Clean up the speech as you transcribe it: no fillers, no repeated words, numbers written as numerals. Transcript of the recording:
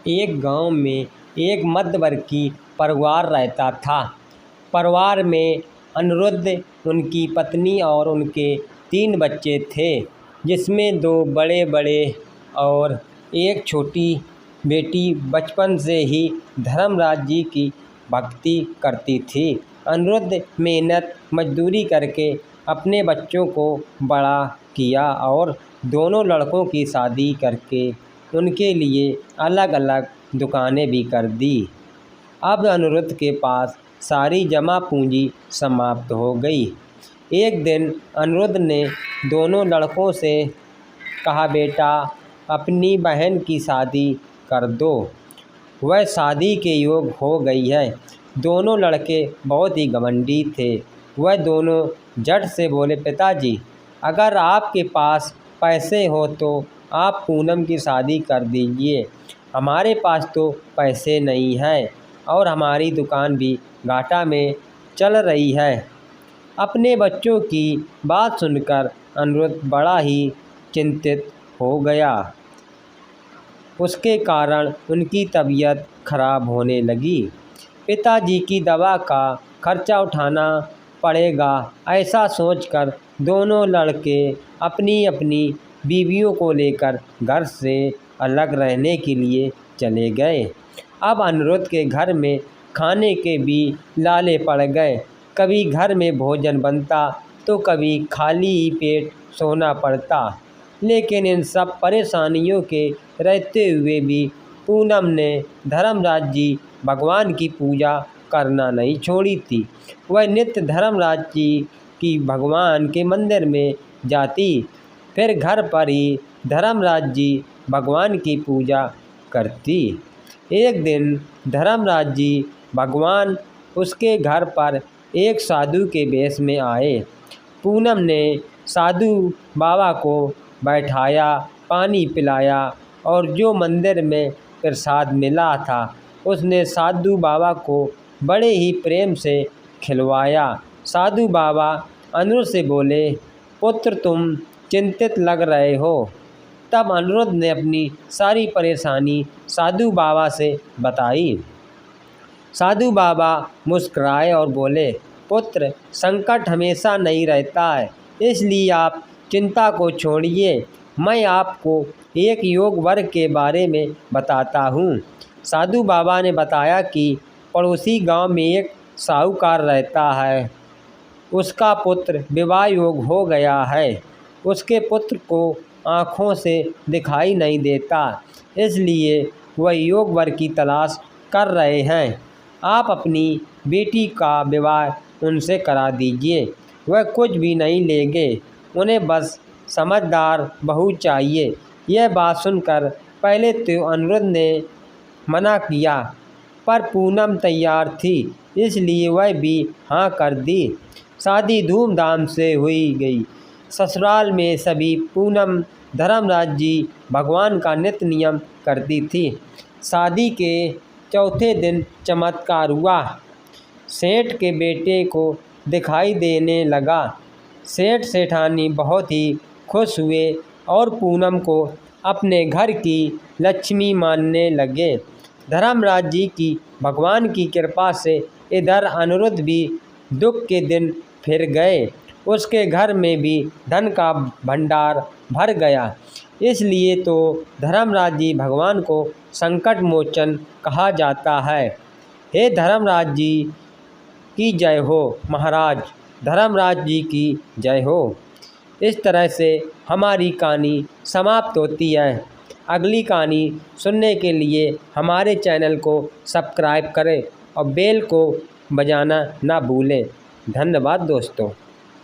एक गांव में एक मध्यवर्गीय परिवार रहता था। परिवार में अनिरुद्ध, उनकी पत्नी और उनके 3 बच्चे थे, जिसमें 2 बड़े-बड़े और एक छोटी बेटी बचपन से ही धर्मराज जी की भक्ति करती थी। अनिरुद्ध मेहनत मजदूरी करके अपने बच्चों को बड़ा किया और दोनों लड़कों की शादी करके उनके लिए अलग-अलग दुकानें भी कर दी। अब अनिरुद्ध के पास सारी जमा पूंजी समाप्त हो गई। एक दिन अनिरुद्ध ने दोनों लड़कों से कहा, बेटा, अपनी बहन की शादी कर दो, वह शादी के योग हो गई है। दोनों लड़के बहुत ही घमंडी थे। वह दोनों झट से बोले, पिताजी, अगर आपके पास पैसे हो तो आप पूनम की शादी कर दीजिए। हमारे पास तो पैसे नहीं हैं और हमारी दुकान भी घाटा में चल रही है। अपने बच्चों की बात सुनकर अनिरुद्ध बड़ा ही चिंतित हो गया। उसके कारण उनकी तबीयत खराब होने लगी। पिताजी की दवा का खर्चा उठाना पड़ेगा, ऐसा सोचकर दोनों लड़के अपनी अपनी बीवियों को लेकर घर से अलग रहने के लिए चले गए। अब अनिरुद्ध के घर में खाने के भी लाले पड़ गए। कभी घर में भोजन बनता तो कभी खाली ही पेट सोना पड़ता। लेकिन इन सब परेशानियों के रहते हुए भी पूनम ने धर्मराज जी भगवान की पूजा करना नहीं छोड़ी थी। वह नित्य धर्मराज जी की भगवान के मंदिर में जाती, फिर घर पर ही धर्मराज जी भगवान की पूजा करती। एक दिन धर्मराज जी भगवान उसके घर पर एक साधु के वेश में आए। पूनम ने साधु बाबा को बैठाया, पानी पिलाया और जो मंदिर में प्रसाद मिला था उसने साधु बाबा को बड़े ही प्रेम से खिलवाया। साधु बाबा अनिरुद्ध से बोले, पुत्र, तुम चिंतित लग रहे हो। तब अनिरुद्ध ने अपनी सारी परेशानी साधु बाबा से बताई। साधु बाबा मुस्कुराए और बोले, पुत्र, संकट हमेशा नहीं रहता है, इसलिए आप चिंता को छोड़िए। मैं आपको एक योग वर्ग के बारे में बताता हूँ। साधु बाबा ने बताया कि पड़ोसी गांव में एक साहूकार रहता है। उसका पुत्र विवाह योग हो गया है। उसके पुत्र को आँखों से दिखाई नहीं देता, इसलिए वह योग वर की तलाश कर रहे हैं। आप अपनी बेटी का विवाह उनसे करा दीजिए। वह कुछ भी नहीं लेंगे, उन्हें बस समझदार बहू चाहिए। यह बात सुनकर पहले तो अनिरुद्ध ने मना किया, पर पूनम तैयार थी, इसलिए वह भी हाँ कर दी। शादी धूमधाम से हुई गई। ससुराल में सभी पूनम धर्मराज जी भगवान का नित्य नियम करती थी। शादी के चौथे दिन चमत्कार हुआ। सेठ के बेटे को दिखाई देने लगा। सेठ सेठानी बहुत ही खुश हुए और पूनम को अपने घर की लक्ष्मी मानने लगे। धर्मराज जी की भगवान की कृपा से इधर अनिरुद्ध भी दुख के दिन फिर गए। उसके घर में भी धन का भंडार भर गया। इसलिए तो धर्मराज जी भगवान को संकट मोचन कहा जाता है। हे धर्मराज जी की जय हो, महाराज धर्मराज जी की जय हो। इस तरह से हमारी कहानी समाप्त होती है। अगली कहानी सुनने के लिए हमारे चैनल को सब्सक्राइब करें और बेल को बजाना ना भूलें। धन्यवाद दोस्तों।